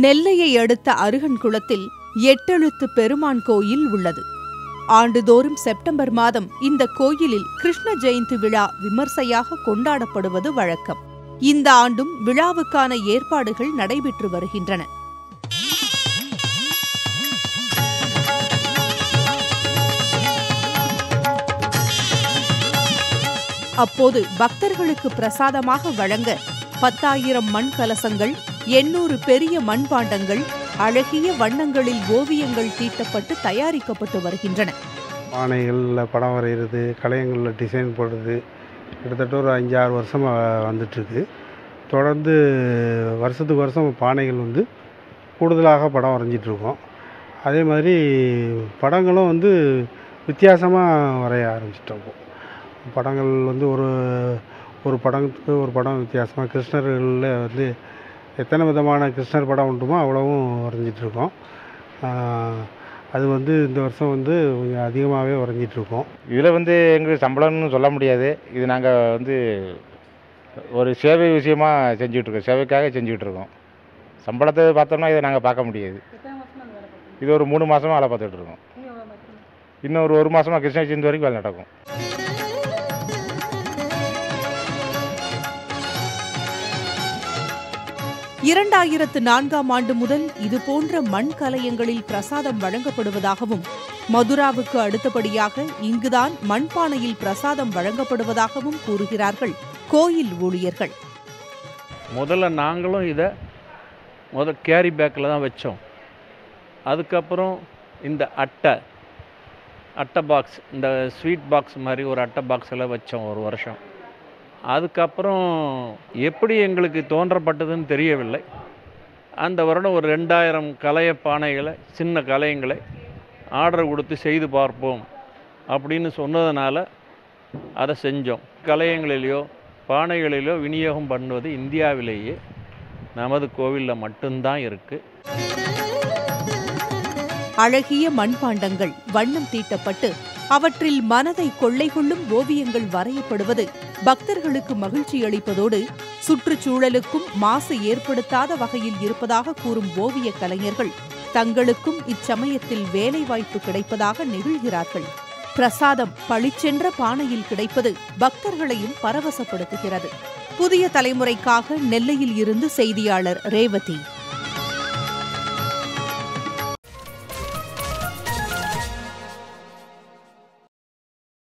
நெல்லையை அடுத்த அருகன்குளத்தில் எட்டெழுத்து பெருமான் கோயில் உள்ளது. ஆண்டுதோறும் செப்டம்பர் மாதம் இந்த கோயிலில் கிருஷ்ண ஜெயந்தி விழா விமர்சையாக கொண்டாடப்படுவது வழக்கம். இந்த ஆண்டும் விழாவுக்கான ஏற்பாடுகள் நடைபெற்று வருகின்றன. அப்போது பக்தர்களுக்கு பிரசாதமாக வழங்க 10,000 மண் கலசங்கள், 800 பெரிய மண்பாண்டங்கள், அழகிய வண்ணங்களில் ஓவியங்கள் தீட்டப்பட்டு தயாரிக்கப்பட்டு வருகின்றன. பானைகளில் படம் வரைகிறது, கலையங்களில் டிசைன் போடுறது கிட்டத்தட்ட ஒரு 5-6 வருஷமாக வந்துட்டுருக்கு. தொடர்ந்து வருஷத்துக்கு வருஷம் பானைகள் கூடுதலாக படம் வரைஞ்சிட்ருக்கோம். அதே மாதிரி படங்களும் வித்தியாசமாக வரைய ஆரம்பிச்சிட்டோம். படங்கள் ஒரு படத்துக்கு ஒரு படம் வித்தியாசமாக கிருஷ்ணர்களில் எத்தனை விதமான கிருஷ்ணர் படம் உண்டுமோ அவ்வளவும் வரைஞ்சிட்ருக்கோம். அது இந்த வருஷம் கொஞ்சம் அதிகமாகவே வரைஞ்சிட்ருக்கோம். இதில் எங்களுக்கு சம்பளம்னு சொல்ல முடியாது. இது நாங்கள் ஒரு சேவை விஷயமாக செஞ்சுட்ருக்கோம், சேவைக்காக செஞ்சுக்கிட்டுருக்கோம். சம்பளத்தை பார்த்தோம்னா இதை நாங்கள் பார்க்க முடியாது. இது ஒரு 3 மாதமாக வேலை பார்த்துட்ருக்கோம். இன்னும் ஒரு 1 மாதமாக கிருஷ்ண ஜெயந்தி வரைக்கும் வேலை நடக்கும். ஆண்டு முதல் இதுபோன்ற மண் கலயங்களில் பிரசாதம் வழங்கப்படுவதாகவும், மதுராவுக்கு அடுத்தபடியாக இங்குதான் மண்பானையில் பிரசாதம் வழங்கப்படுவதாகவும் கூறுகிறார்கள் கோயில் ஊழியர்கள். முதல்ல நாங்களும் இதை கேரி பேக்கில் தான் வச்சோம். அதுக்கப்புறம் இந்த அட்டை பாக்ஸ், இந்த ஸ்வீட் பாக்ஸ் மாதிரி ஒரு அட்டை பாக்ஸில் வச்சோம் ஒரு வருஷம். அதுக்கப்புறம் எப்படி எங்களுக்கு தோன்றப்பட்டதுன்னு தெரியவில்லை. அந்த வருடம் ஒரு 2000 கலைய பானைகளை, சின்ன கலையங்களை ஆர்டர் கொடுத்து செய்து பார்ப்போம் அப்படின்னு சொன்னதுனால அதை செஞ்சோம். கலையங்களிலேயோ பானைகளிலோ விநியோகம் பண்ணுவது இந்தியாவிலேயே நமது கோவிலில் மட்டும்தான் இருக்குது. அழகிய மண்பாண்டங்கள் வண்ணம் தீட்டப்பட்டு அவற்றில் மனதை கொள்ளை கொள்ளும் ஓவியங்கள் வரையப்படுவது பக்தர்களுக்கு மகிழ்ச்சி அளிப்பதோடு சுற்றுச்சூழலுக்கும் மாசு ஏற்படுத்தாத வகையில் இருப்பதாக கூறும் ஓவிய கலைஞர்கள் தங்களுக்கும் இச்சமயத்தில் வேலைவாய்ப்பு கிடைப்பதாக நெகிழ்கிறார்கள். பிரசாதம் பளிச்சென்ற பானையில் கிடைப்பது பக்தர்களையும் பரவசப்படுத்துகிறது. புதிய தலைமுறைக்காக நெல்லையில் இருந்து செய்தியாளர் ரேவதி.